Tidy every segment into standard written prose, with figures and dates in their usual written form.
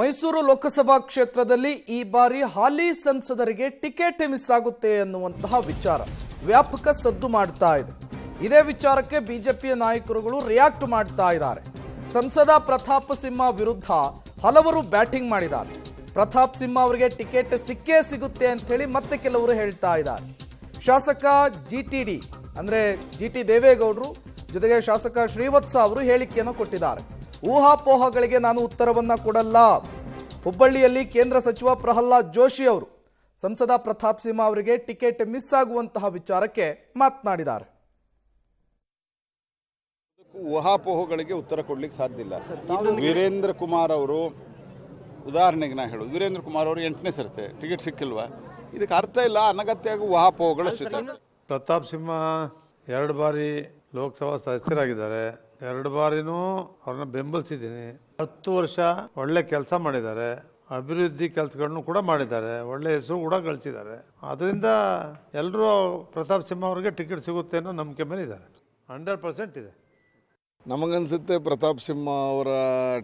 ಮೈಸೂರು ಲೋಕಸಭಾ ಕ್ಷೇತ್ರದಲ್ಲಿ ಈ ಬಾರಿ ಹಾಲಿ ಸಂಸದರಿಗೆ ಟಿಕೆಟ್ ಮಿಸ್ ಆಗುತ್ತೆ ಅನ್ನುವಂತಹ ವಿಚಾರ ವ್ಯಾಪಕ ಸದ್ದು ಮಾಡ್ತಾ ಇದೆ. ಇದೇ ವಿಚಾರಕ್ಕೆ ಬಿಜೆಪಿಯ ನಾಯಕರುಗಳು ರಿಯಾಕ್ಟ್ ಮಾಡ್ತಾ ಇದ್ದಾರೆ. ಸಂಸದ ಪ್ರತಾಪ್ ಸಿಂಹ ವಿರುದ್ಧ ಹಲವರು ಬ್ಯಾಟಿಂಗ್ ಮಾಡಿದ್ದಾರೆ. ಪ್ರತಾಪ್ ಸಿಂಹ ಅವರಿಗೆ ಟಿಕೆಟ್ ಸಿಕ್ಕೇ ಸಿಗುತ್ತೆ ಅಂತ ಹೇಳಿ ಮತ್ತೆ ಕೆಲವರು ಹೇಳ್ತಾ ಇದ್ದಾರೆ. ಶಾಸಕ ಜಿಟಿಡಿ ಅಂದ್ರೆ ಜಿಟಿ ದೇವೇಗೌಡರು ಜೊತೆಗೆ ಶಾಸಕ ಶ್ರೀವತ್ಸ ಅವರು ಹೇಳಿಕೆಯನ್ನು ಕೊಟ್ಟಿದ್ದಾರೆ. ಊಹಾಪೋಹಗಳಿಗೆ ನಾನು ಉತ್ತರವನ್ನ ಕೊಡಲ್ಲ. ಹುಬ್ಬಳ್ಳಿಯಲ್ಲಿ ಕೇಂದ್ರ ಸಚಿವ ಪ್ರಹ್ಲಾದ್ ಜೋಶಿ ಅವರು ಸಂಸದ ಪ್ರತಾಪ್ ಸಿಂಹ ಅವರಿಗೆ ಟಿಕೆಟ್ ಮಿಸ್ ಆಗುವಂತಹ ವಿಚಾರಕ್ಕೆ ಮಾತನಾಡಿದ್ದಾರೆ. ಊಹಾಪೋಹಗಳಿಗೆ ಉತ್ತರ ಕೊಡ್ಲಿಕ್ಕೆ ಸಾಧ್ಯ ಇಲ್ಲ. ವೀರೇಂದ್ರ ಕುಮಾರ್ ಅವರು ಉದಾಹರಣೆಗೆ ನಾ ಹೇಳೋದು, ವೀರೇಂದ್ರ ಕುಮಾರ್ ಅವರು 8ನೇ ಸರ್ತೆ ಟಿಕೆಟ್ ಸಿಕ್ಕಿಲ್ವಾ, ಇದಕ್ಕೆ ಅರ್ಥ ಇಲ್ಲ. ಅನಗತ್ಯವಾಗಿ ಊಹಾಪೋಹಗಳು ಪ್ರತಾಪ್ ಸಿಂಹ 2 ಬಾರಿ ಲೋಕಸಭಾ ಸದಸ್ಯರಾಗಿದ್ದಾರೆ. 2 ಬಾರಿನೂ ಅವ್ರನ್ನ ಬೆಂಬಲಿಸಿದ್ದೀನಿ. 10 ವರ್ಷ ಒಳ್ಳೆ ಕೆಲಸ ಮಾಡಿದ್ದಾರೆ, ಅಭಿವೃದ್ಧಿ ಕೆಲಸಗಳನ್ನು ಕೂಡ ಮಾಡಿದ್ದಾರೆ, ಒಳ್ಳೆ ಹೆಸರು ಕೂಡ ಗಳಿಸಿದ್ದಾರೆ. ಅದರಿಂದ ಎಲ್ಲರೂ ಪ್ರತಾಪ್ ಸಿಂಹ ಅವರಿಗೆ ಟಿಕೆಟ್ ಸಿಗುತ್ತೆ ಅನ್ನೋ ನಂಬಿಕೆ ಮೇಲೆ ಇದ್ದಾರೆ. 100% ಇದೆ. ನಮಗನ್ಸುತ್ತೆ ಪ್ರತಾಪ್ ಸಿಂಹ ಅವರ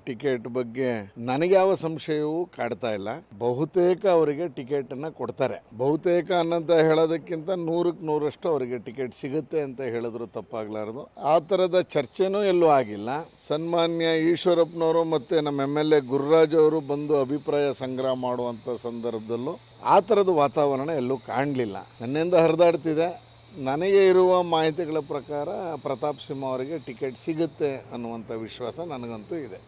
ಟಿಕೆಟ್ ಬಗ್ಗೆ ನನಗೆ ಯಾವ ಸಂಶಯವೂ ಕಾಡ್ತಾ ಇಲ್ಲ. ಬಹುತೇಕ ಅವರಿಗೆ ಟಿಕೆಟ್ ಅನ್ನ ಕೊಡ್ತಾರೆ. ಬಹುತೇಕ ಅನ್ನಂತ ಹೇಳೋದಕ್ಕಿಂತ 100ಕ್ಕೆ 100ರಷ್ಟು ಅವರಿಗೆ ಟಿಕೆಟ್ ಸಿಗುತ್ತೆ ಅಂತ ಹೇಳಿದ್ರು ತಪ್ಪಾಗ್ಲಾರ್ದು. ಆ ಥರದ ಚರ್ಚೆನೂ ಎಲ್ಲೂ ಆಗಿಲ್ಲ. ಸನ್ಮಾನ್ಯ ಈಶ್ವರಪ್ಪನವರು ಮತ್ತು ನಮ್ಮ MLA ಗುರುರಾಜ್ ಅವರು ಬಂದು ಅಭಿಪ್ರಾಯ ಸಂಗ್ರಹ ಮಾಡುವಂಥ ಸಂದರ್ಭದಲ್ಲೂ ಆ ಥರದ ವಾತಾವರಣ ಎಲ್ಲೂ ಕಾಣಲಿಲ್ಲ. ನನ್ನಿಂದ ಹರಿದಾಡ್ತಿದೆ. ನನಗೆ ಇರುವ ಮಾಹಿತಿಗಳ ಪ್ರಕಾರ ಪ್ರತಾಪ್ ಸಿಂಹ ಅವರಿಗೆ ಟಿಕೆಟ್ ಸಿಗುತ್ತೆ ಅನ್ನುವಂಥ ವಿಶ್ವಾಸ ನನಗಂತೂ ಇದೆ.